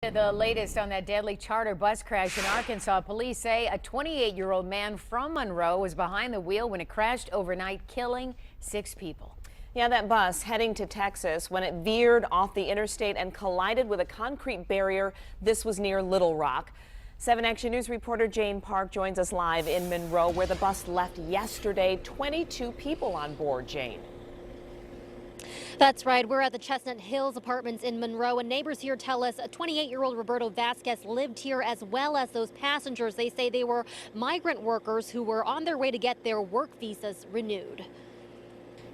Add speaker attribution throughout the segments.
Speaker 1: The latest on that deadly charter bus crash in Arkansas. Police say a 28-year-old man from Monroe was behind the wheel when it crashed overnight, killing 6 people.
Speaker 2: Yeah, that bus heading to Texas when it veered off the interstate and collided with a concrete barrier. This was near Little Rock. 7 Action News reporter Jane Park joins us live in Monroe, where the bus left yesterday. 22 people on board, Jane.
Speaker 3: That's right. We're at the Chestnut Hills Apartments in Monroe, and neighbors here tell us a 28-year-old Roberto Vasquez lived here, as well as those passengers. They say they were migrant workers who were on their way to get their work visas renewed.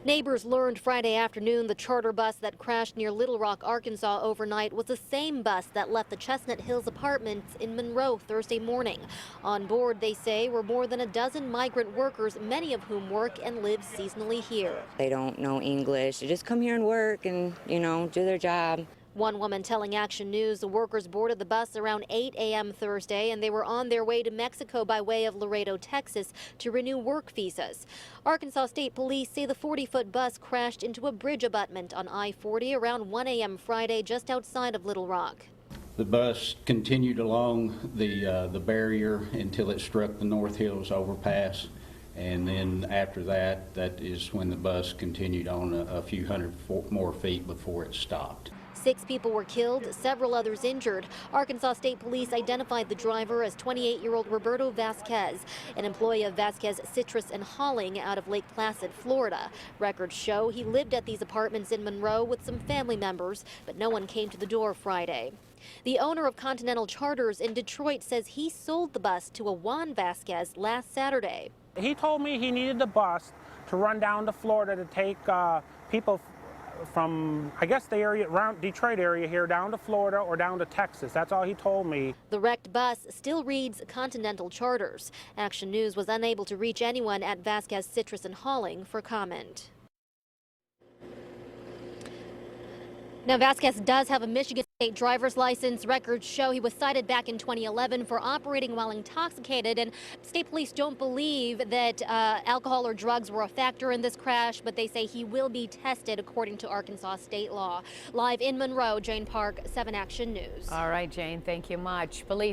Speaker 3: Neighbors learned Friday afternoon the charter bus that crashed near Little Rock, Arkansas overnight was the same bus that left the Chestnut Hills Apartments in Monroe Thursday morning. On board, they say, were more than a dozen migrant workers, many of whom work and live seasonally here.
Speaker 4: They don't know English. They just come here and work and, do their job.
Speaker 3: One woman telling Action News the workers boarded the bus around 8 a.m. Thursday, and they were on their way to Mexico by way of Laredo, Texas, to renew work visas. Arkansas State Police say the 40-foot bus crashed into a bridge abutment on I-40 around 1 a.m. Friday, just outside of Little Rock.
Speaker 5: The bus continued along the barrier until it struck the North Hills overpass, and then after that is when the bus continued on a few hundred more feet before it stopped.
Speaker 3: 6 people were killed, several others injured. Arkansas State Police identified the driver as 28-year-old Roberto Vasquez, an employee of Vasquez Citrus and Hauling out of Lake Placid, Florida. Records show he lived at these apartments in Monroe with some family members, but no one came to the door Friday. The owner of Continental Charters in Detroit says he sold the bus to a Juan Vasquez last Saturday.
Speaker 6: He told me he needed the bus to run down to Florida to take people from, I guess, the area around Detroit area here down to Florida or down to Texas. That's all he told me.
Speaker 3: The wrecked bus still reads Continental Charters. Action News was unable to reach anyone at Vasquez Citrus and Hauling for comment. Now, Vasquez does have a Michigan State driver's license. Records show he was cited back in 2011 for operating while intoxicated, and state police don't believe that alcohol or drugs were a factor in this crash, but they say he will be tested according to Arkansas state law. Live in Monroe, Jane Park, 7 Action News.
Speaker 1: All right, Jane, thank you much. Police